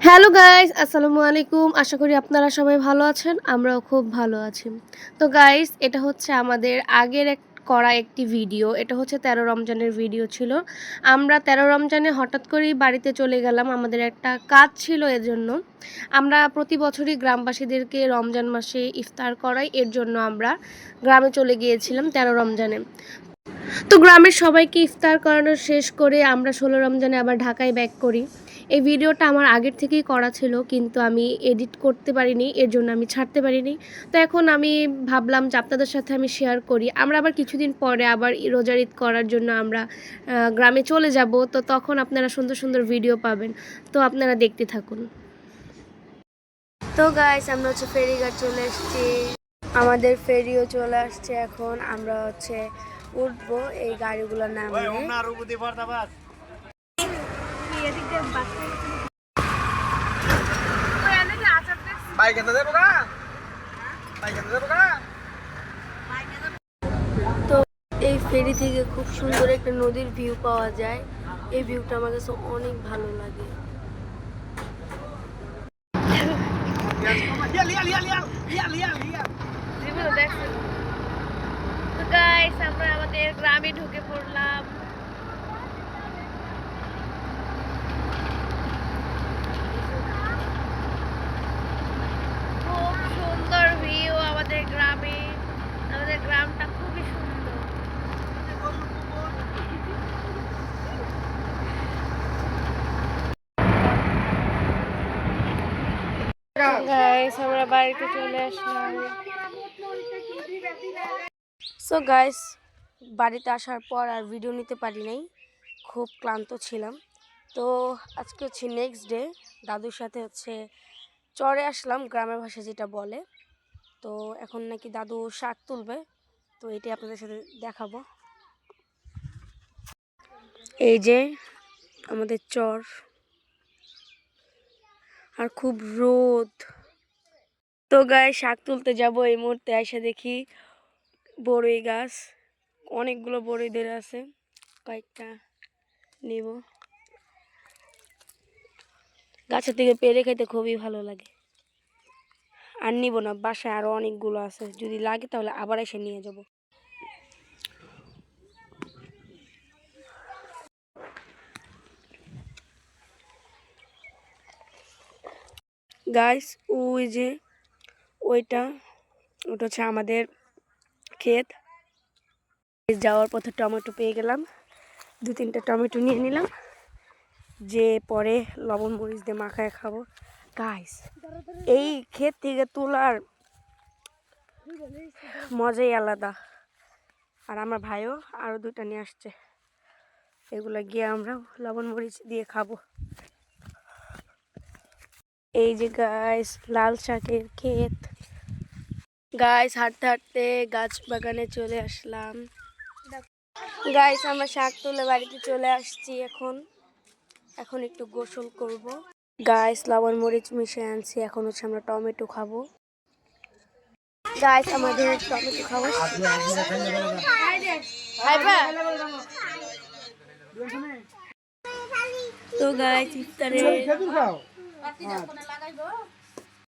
Hello guys, আসসালামু আলাইকুম। আশা করি আপনারা সবাই ভালো আছেন। আমরাও খুব ভালো আছি। তো গাইস, এটা হচ্ছে আমাদের আগের করা একটি ভিডিও। এটা হচ্ছে ১৩ রমজানের ভিডিও ছিল। আমরা ১৩ রমজানে হঠাৎ করেই বাড়িতে চলে গেলাম। আমাদের একটা কাজ ছিল এজন্য। আমরা প্রতি বছরই গ্রামবাসীদেরকে রমজান মাসে ইফতার করাই। এর জন্য আমরা গ্রামে চলে গিয়েছিলাম ১৩ রমজানে। তো গ্রামের সবাইকে ইফতার করানো শেষ করে আমরা ১৬ রমজানে আবার ঢাকায় ব্যাক করি। এই ভিডিওটা আমার আগের থেকেই করা ছিল, কিন্তু আমি এডিট করতে পারিনি, এর জন্য আমি ছাড়তে পারিনি। তো এখন আমি ভাবলাম যে আপনাদের সাথে আমি শেয়ার করি। আমরা আবার কিছুদিন পরে আবার রোজার ঈদ করার জন্য আমরা গ্রামে চলে যাব। তো তখন আপনারা সুন্দর সুন্দর ভিডিও পাবেন। তো আপনারা দেখতে থাকুন। তো গাইস, আমরা হচ্ছে ফেরিঘাট চলে এসেছি। আমাদের ফেরিও চলে আসছে। এখন আমরা হচ্ছে উঠবো এই গাড়িগুলোর নামে। তো এই ফেরি থেকে খুব সুন্দর একটা নদীর ভিউ পাওয়া যায়। এই ভিউটা আমার কাছে অনেক ভালো লাগে। তো গাইস, আমরা আমাদের গ্রামে ঢুকে পড়লাম। খুব সুন্দর ভিউ আমাদের গ্রামে। আমাদের গ্রামটা খুবই সুন্দর। গাইস, আমরা বাড়িতে চলে আসলাম। সো গাইস, বাড়িতে আসার পর আর ভিডিও নিতে পারি নাই, খুব ক্লান্ত ছিলাম। তো আজকে হচ্ছে নেক্সট ডে, দাদুর সাথে হচ্ছে চরে আসলাম, গ্রামের ভাষা যেটা বলে। তো এখন নাকি দাদু শাক তুলবে, তো এটাই আপনাদের সাথে দেখাবো। এই যে আমাদের চর, আর খুব রোদ। তো গায়ে শাক তুলতে যাব, এই মুহূর্তে এসে দেখি বড়ই গাছ, অনেকগুলো বড়ই ধরে আছে, কয়েকটা নিব। গাছের থেকে পেড়ে খেতে খুবই ভালো লাগে। আর নিব না, বাসায় আরো অনেকগুলো আছে, যদি লাগে তাহলে আবার এসে নিয়ে যাব। গাইস, ওই যে ওটা হচ্ছে আমাদের ক্ষেত। যাওয়ার পথে টমেটো পেয়ে গেলাম, 2-3টা টমেটো নিয়ে নিলাম, যে পরে লবণ মরিচ দিয়ে মাখায় খাবো। গাইস, এই ক্ষেত থেকে তোলার মজাই আলাদা। আর আমার ভাইও আরো 2টা নিয়ে আসছে, এগুলো গিয়ে আমরা লবণ মরিচ দিয়ে খাবো। এই যে গাইস, লাল শাকের ক্ষেত। গাইস, হাঁটতে হাঁটতে গাছ বাগানে চলে আসলাম। গাইস, আমরা শাক তুলে বাড়িতে চলে আসছি। এখন একটু গোসল করব। গাইস, লবণ মরিচ মিশিয়ে আনছি, এখন হচ্ছে আমরা টমেটো খাবো। গাইস, আমাদের টমেটো খাওয়া। তো গাইস, ইফতারে